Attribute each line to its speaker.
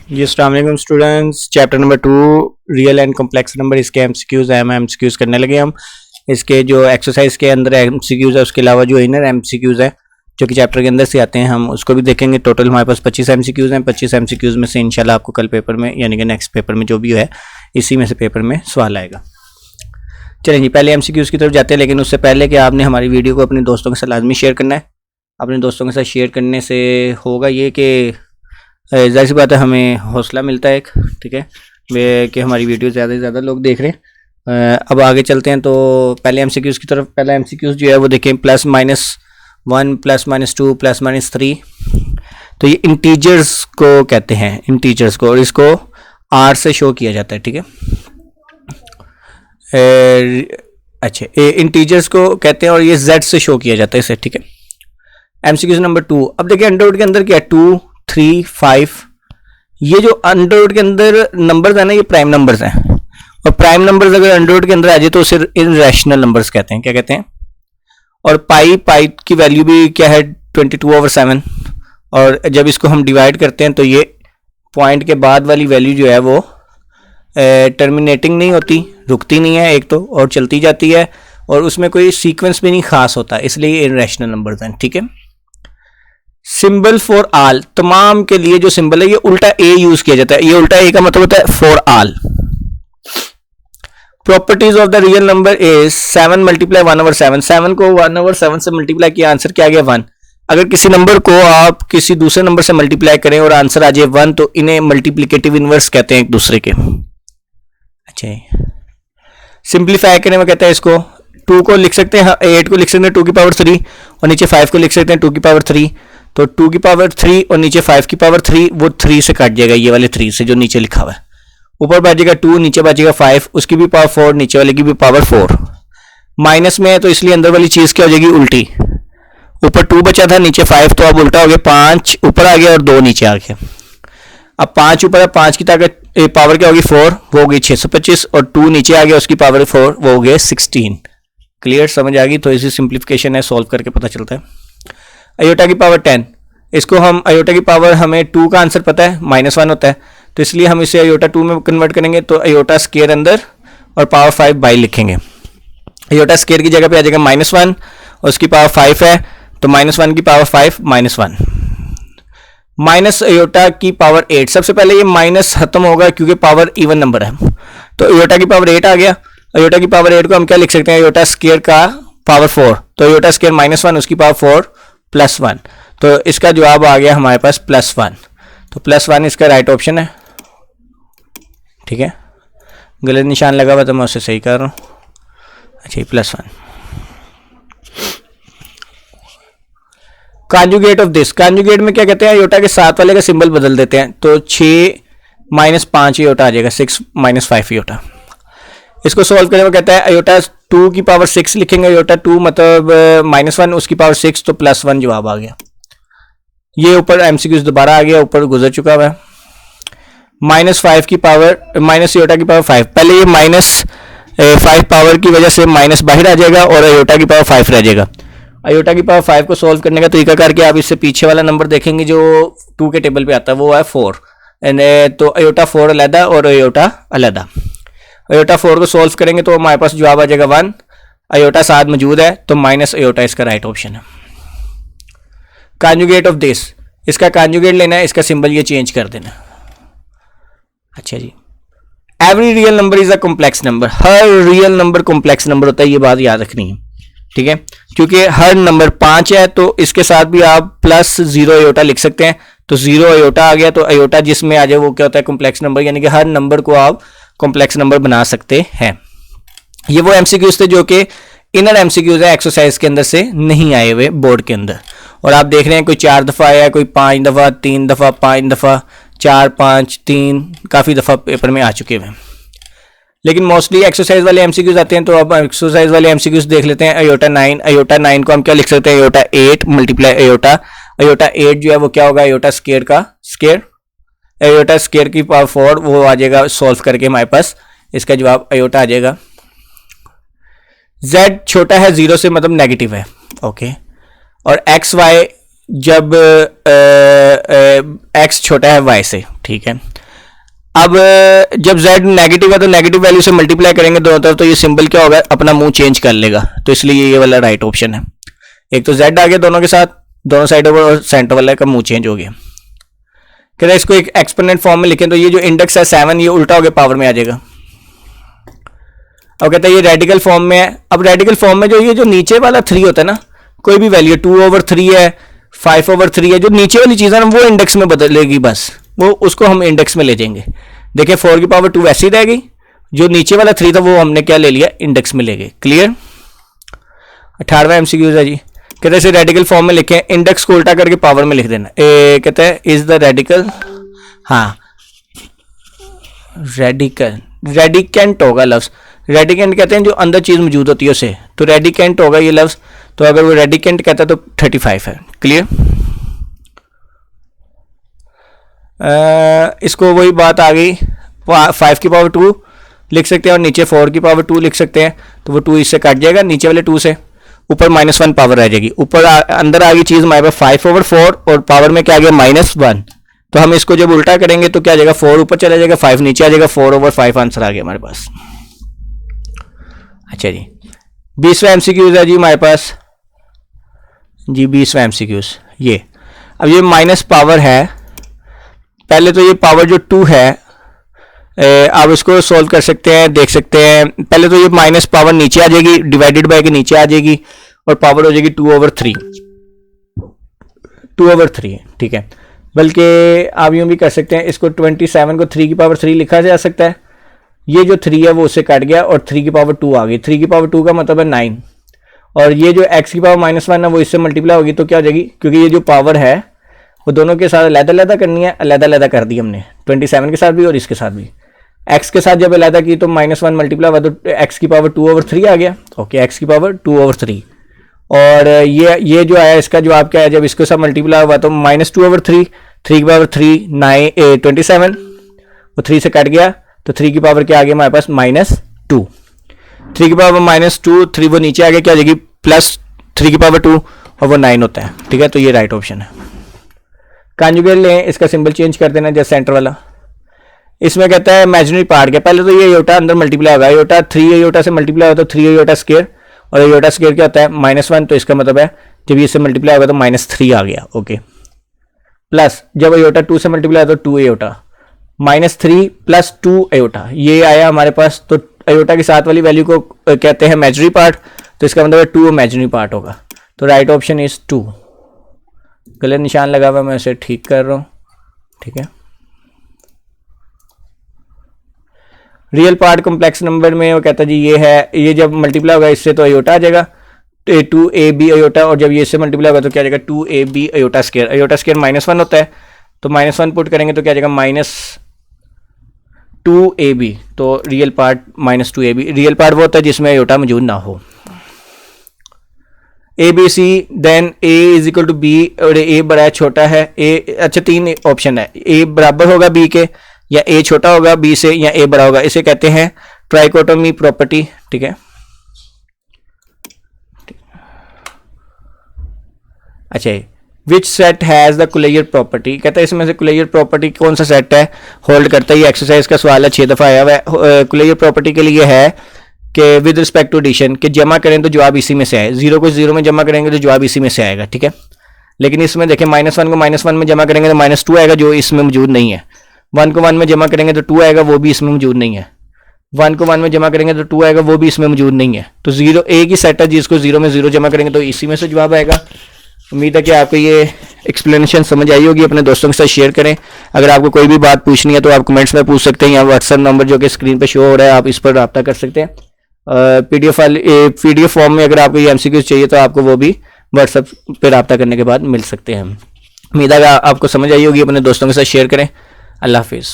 Speaker 1: जी अस्सलाम वालेकुम students. Chapter number 2 real and complex number, इसके एमसीक्यूज एमसीक्यूज करने लगे हम। इसके जो एक्सरसाइज के अंदर एमसीक्यूज है, उसके अलावा जो इनर एमसीक्यूज है जो कि चैप्टर के अंदर से आते हैं, हम उसको भी देखेंगे। टोटल हमारे पास 25 एमसीक्यूज हैं। 25 एमसीक्यूज में से इंशाल्लाह आपको कल पेपर में यानी कि नेक्स्ट पेपर में जो भी है, इसी में से पेपर में सवाल आएगा। चलें जी, पहले एमसीक्यूज की तरफ जाते हैं, लेकिन उससे पहले कि आपने हमारी वीडियो को अपने दोस्तों के साथ लाजमी शेयर करना है। अपने दोस्तों के साथ शेयर करने से होगा ये कि जाहिर सी बात है हमें हौसला मिलता है एक, ठीक है, कि हमारी वीडियो ज़्यादा से ज़्यादा लोग देख रहे हैं। अब आगे चलते हैं तो पहले एमसीक्यूज़ की तरफ। पहला एमसीक्यूज़ जो है वो देखें, +-1 +-2 +-3। तो ये इंटीजर्स को कहते हैं, इंटीजर्स को, और इसको R से शो किया जाता है, ठीक है। अच्छा, इंटीजर्स को कहते हैं और ये Z से शो किया जाता है इसे, ठीक है। MCQs number 2। अब देखिए अंडरवुड के अंदर क्या है, 2 3 5। ये जो अंडरवुड के अंदर नंबर्स है ना, ये प्राइम नंबर्स हैं, और प्राइम नंबर्स अगर अंडरवुड के अंदर आ जाए तो उसे इनरैशनल नंबर्स कहते हैं। क्या कहते हैं? और पाई की वैल्यू भी क्या है, 22/7। और जब इसको हम डिवाइड करते हैं तो ये पॉइंट के बाद वाली वैल्यू जो है वो टर्मिनेटिंग नहीं होती, रुकती नहीं है एक तो, और चलती जाती है, और उसमें कोई सीक्वेंस भी नहीं खास होता, इसलिए इनरैशनल नंबर्स हैं, ठीक है। सिंबल फॉर ऑल, तमाम के लिए जो सिंबल है ये उल्टा ए यूज किया जाता है। ये उल्टा ए का मतलब होता है for all. Properties of the real number is 7 × 1/7। 7 को 1/7 से मल्टीप्लाई किया, आंसर क्या आ गया 1। अगर किसी नंबर को आप किसी दूसरे नंबर से मल्टीप्लाई करें और आंसर आ जाए 1, तो इन्हें मल्टीप्लिकेटिव इनवर्स कहते हैं एक दूसरे के। अच्छा, सिंप्लीफाई करने में कहता है इसको 2 को लिख सकते हैं, 8 को लिख सकते हैं 2⁻3, और नीचे 5 को लिख सकते हैं 2⁻3। तो 2⁻3 और नीचे 5⁻3, वो 3 से काट जाएगा, ये वाले 3 से जो नीचे लिखा हुआ है। ऊपर बचेगा 2, नीचे बचेगा 5, उसकी भी पावर 4, नीचे वाले की भी पावर 4। माइनस में है तो इसलिए अंदर वाली चीज क्या हो जाएगी, उल्टी। ऊपर 2 बचा था, नीचे 5, तो अब उल्टा हो गया, 5 ऊपर आ गया और 2 नीचे आ गया। अब 5 ऊपर है, 5 की ताकत पावर क्या होगी 4, वो होगी 625, और 2 नीचे आ गया, उसकी पावर 4, वो हो गया 16। क्लियर, समझ आ गई? तो इसी सिंप्लीफिकेशन है, सॉल्व करके पता चलता है। अयोटा की पावर 10, इसको हम अयोटा की पावर, हमें 2 का आंसर पता है, -1 होता है, तो इसलिए हम इसे अयोटा 2 में कन्वर्ट करेंगे। तो अयोटा स्केयर अंदर और पावर 5 बाई लिखेंगे। अयोटा स्केयर की जगह पे आ जाएगा -1, और उसकी पावर 5 है, तो -1 की पावर 5 -1। माइनस अयोटा की पावर 8, सबसे पहले ये माइनस खत्म होगा क्योंकि पावर इवन नंबर है, तो अयोटा की पावर 8 आ गया। अयोटा की पावर 8 को हम क्या लिख सकते हैं, अयोटा स्केयर का पावर 4, तो अयोटा स्केयर -1, उसकी पावर 4 +1, तो इसका जवाब आ गया हमारे पास +1। तो +1 इसका राइट ऑप्शन है, ठीक है। गलत निशान लगा हुआ तो मैं उसे सही कर रहा हूँ। अच्छा, +1। कॉन्जुगेट ऑफ दिस, कॉन्जुगेट में क्या कहते हैं, अयोटा के साथ वाले का सिंबल बदल देते हैं, तो 6 -5 अयोटा आ जाएगा, 6 -5 अयोटा। इसको सॉल्व करने में कहता है अयोटा 2 की पावर 6 लिखेंगे, अयोटा 2 मतलब -1, उसकी पावर 6, तो +1 जवाब आ गया। ये ऊपर एमसीक्यूज दोबारा आ गया, ऊपर गुजर चुका हुआ है। -5 की पावर, माइनस अयोटा की पावर 5, पहले ये -5 पावर की वजह से माइनस बाहर आ जाएगा और अयोटा की पावर 5 रह जाएगा। अयोटा की पावर 5 को सॉल्व करने का तरीका करके आप इससे पीछे वाला नंबर देखेंगे जो 2 के टेबल पे आता है, वो है 4, तो अयोटा 4 अलहदा और अयोटा अलहदा। अयोटा 4 को सॉल्व करेंगे तो हमारे पास जवाब आ जाएगा 1। अयोटा साथ मौजूद है, तो माइनस अयोटा इसका राइट ऑप्शन है। कॉन्जुगेट ऑफ दिस, इसका कॉन्जुगेट लेना है, इसका सिंबल ये चेंज कर देना। अच्छा जी, every real number is a complex number, हर रियल नंबर कॉम्प्लेक्स नंबर होता है, ये बात याद रखनी है, ठीक है। क्योंकि हर नंबर 5 है, तो इसके साथ भी आप +0 अयोटा लिख सकते हैं, तो 0 अयोटा आ गया, तो अयोटा जिसमें आ जाए वो क्या होता है, कॉम्प्लेक्स नंबर, यानी कि हर नंबर को आप कॉम्प्लेक्स नंबर बना सकते हैं। ये वो एमसीक्यूज थे जो कि इनर एमसीक्यूज है, एक्सरसाइज के अंदर से नहीं आए हुए बोर्ड के अंदर, और आप देख रहे हैं कोई 4 दफ़ा आया, कोई 5 दफ़ा, 3 दफ़ा, 5 दफ़ा, 4 5 3, काफ़ी दफ़ा पेपर में आ चुके हुए हैं। लेकिन मोस्टली एक्सरसाइज वाले एमसीक्यूज आते हैं, तो अब एक्सरसाइज वाले एमसीक्यूज देख लेते हैं। अयोटा 9, अयोटा 9 को हम क्या लिख सकते हैं, अयोटा 8 × अयोटा। अयोटा 8 जो है वो क्या होगा, अयोटा स्केयर का स्केयर, अयोटा स्केयर की पावर 4, वो आ जाएगा सॉल्व करके हमारे पास, इसका जवाब अयोटा आ जाएगा। z छोटा है 0 से, मतलब नेगेटिव है, ओके। और XY जब x छोटा है y से, ठीक है। अब जब z नेगेटिव है तो नेगेटिव वैल्यू से मल्टीप्लाई करेंगे दोनों तरफ, तो ये सिंबल क्या होगा, अपना मुंह चेंज कर लेगा, तो इसलिए ये वाला राइट ऑप्शन है। एक तो z आ गया दोनों के साथ, दोनों साइडों पर, और सेंटर वाला का मुंह चेंज हो गया। कहते हैं इसको एक एक्सपोनेंट फॉर्म में लिखें तो ये जो इंडेक्स है 7 ये उल्टा होकर पावर में आ जाएगा। अब कहता है ये रेडिकल फॉर्म में है। अब रेडिकल फॉर्म में जो ये जो नीचे वाला 3 होता है ना, कोई भी वैल्यू 2/3 है, 5/3 है, जो नीचे वाली चीज़ है ना वो इंडेक्स में बदलेगी, बस वो उसको हम इंडेक्स में ले जाएंगे। देखिए 4 की पावर 2 वैसी रह गई, जो नीचे वाला 3 था वो हमने क्या ले लिया, इंडेक्स में ले गए। क्लियर। 18वां एमसीक्यू है जी। कहते हैं इसे रेडिकल फॉर्म में लिखें, इंडेक्स को उल्टा करके पावर में लिख देना। कहते हैं इज द रेडिकल, हाँ रेडिकल, रेडिकेंट होगा लफ्ज, रेडिकेंट कहते हैं जो अंदर चीज मौजूद होती है उसे, तो रेडिकेंट होगा ये लफ्ज। तो अगर वो रेडिकेंट कहता है तो 35 है। क्लियर। इसको वही बात आ गई, 5 की पावर 2 लिख सकते हैं और नीचे 4 की पावर 2 लिख सकते हैं, तो वो 2 इससे कट जाएगा नीचे वाले 2 से, ऊपर -1 पावर रह जाएगी। ऊपर अंदर आ गई चीज हमारे पास 5/4 और पावर में क्या आ गया -1, तो हम इसको जब उल्टा करेंगे तो क्या आ जाएगा, 4 ऊपर चला जाएगा, 5 नीचे आ जाएगा, 4/5 आंसर आ गया हमारे पास। अच्छा जी 20वां एमसीक्यूज है जी हमारे पास जी, 20वां एमसीक्यूज ये। अब ये माइनस पावर है, पहले तो ये पावर जो 2 है आप इसको सोल्व कर सकते हैं, देख सकते हैं। पहले तो ये माइनस पावर नीचे आ जाएगी, डिवाइडेड बाय के नीचे आ जाएगी और पावर हो जाएगी 2/3, 2/3 ठीक है। बल्कि आप यूं भी कर सकते हैं, इसको 27 को 3 की पावर 3 लिखा जा सकता है। ये जो 3 है वो उससे कट गया और 3 की पावर 2 आ गई। 3 की पावर 2 का मतलब है 9, और ये जो x की पावर -1 है वो इससे मल्टीप्लाई होगी, तो क्या हो जाएगी, क्योंकि ये जो पावर है वो दोनों के साथ अलग-अलग करनी है, अलग-अलग कर दी हमने 27 के साथ भी और इसके साथ भी। x के साथ जब अलग की तो -1 मल्टीप्लाई हुआ तो x की पावर 2/3 आ गया। ओके x की पावर 2/3, और ये जो आया इसका जवाब क्या है, जब इसके साथ मल्टीप्लाई हुआ तो -2/3, 3 की पावर 3 27, वो 3 से कट गया तो 3 की पावर क्या आ गया हमारे पास -2, 3 की पावर -2, 3 वो नीचे आ गया, क्या आ जाएगी +3 की पावर 2 और वो 9 होता है। ठीक है, तो ये राइट ऑप्शन है। कॉन्जुगेट लें, इसका सिंबल चेंज कर देना जैसे सेंटर वाला। इसमें कहता है इमेजिनरी पार्ट के, पहले तो ये योटा अंदर मल्टीप्लाई होगा, योटा 3 योटा से मल्टीप्लाई होता है तो 3 योटा स्क्वायर, और योटा स्क्वायर क्या होता है -1, तो इसका मतलब है जब ये से मल्टीप्लाई होगा तो -3 आ गया। ओके, प्लस जब योटा 2 से मल्टीप्लाई होता तो 2 योटा, -3 + 2 अयोटा ये आया हमारे पास। तो अयोटा के साथ वाली वैल्यू को कहते हैं इमेजिनरी पार्ट, तो इसका मतलब है 2 इमेजिनरी पार्ट होगा। तो राइट ऑप्शन इज 2। गलत निशान लगा हुआ, मैं इसे ठीक कर रहा हूँ। ठीक है, रियल पार्ट कॉम्प्लेक्स नंबर में वो कहता है जी ये है, ये जब मल्टीप्लाई होगा इससे तो अयोटा आ जाएगा 2ab अयोटा, और जब ये इससे मल्टीप्लाई होगा तो क्या आ जाएगा 2ab aorta square. Aorta square -1 होता है, तो -1 पुट करेंगे तो क्या आ जाएगा -2ab, तो real part -2ab। Real part वो होता है जिसमें अयोटा मौजूद ना हो। ABC देन A = B, और A बड़ा है छोटा है, A अच्छा 3 ऑप्शन है, A बराबर होगा B के, या A छोटा होगा B से, या A बड़ा होगा। इसे कहते हैं ट्राइकोटोमी प्रॉपर्टी। ठीक है, अच्छा विच सेट हैज़ द कुलेयर प्रॉपर्टी, कहता है इसमें से कुलेयर प्रॉपर्टी कौन सा सेट है होल्ड करता है। ये एक्सरसाइज का सवाल है, 6 दफ़ा आया हुआ है। कुलेयर प्रॉपर्टी के लिए है कि विद रिस्पेक्ट टू एडिशन कि जमा करें तो जवाब इसी में से आए, 0 को 0 में जमा करेंगे तो जवाब इसी में से आएगा। ठीक है, लेकिन इसमें देखें -1 को -1 में जमा करेंगे तो -2 आएगा, जो इसमें मौजूद नहीं है। 1 को 1 में जमा करेंगे तो 2 आएगा, वो भी इसमें मौजूद नहीं है। 1 को 1 में जमा करेंगे तो 2 आएगा, वो भी इसमें मौजूद नहीं है। तो 0 एक ही सेट है जिसको 0 में 0 जमा करेंगे तो इसी में से जवाब आएगा। उम्मीद है कि आपको ये एक्सप्लेनेशन समझ आई होगी। अपने दोस्तों के साथ शेयर करें। अगर आपको कोई भी बात पूछनी है तो आप कमेंट्स में पूछ सकते हैं, या व्हाट्सएप नंबर जो कि स्क्रीन पे शो हो रहा है आप इस पर रब्ता कर सकते हैं। PDF फॉर्म में अगर आपको ये MCQ चाहिए तो आपको वो भी व्हाट्सएप पे रब्ता करने के बाद मिल सकते हैं। उम्मीद है आपको समझ आई होगी। अपने दोस्तों के साथ शेयर करें। अल्लाह हाफिज़।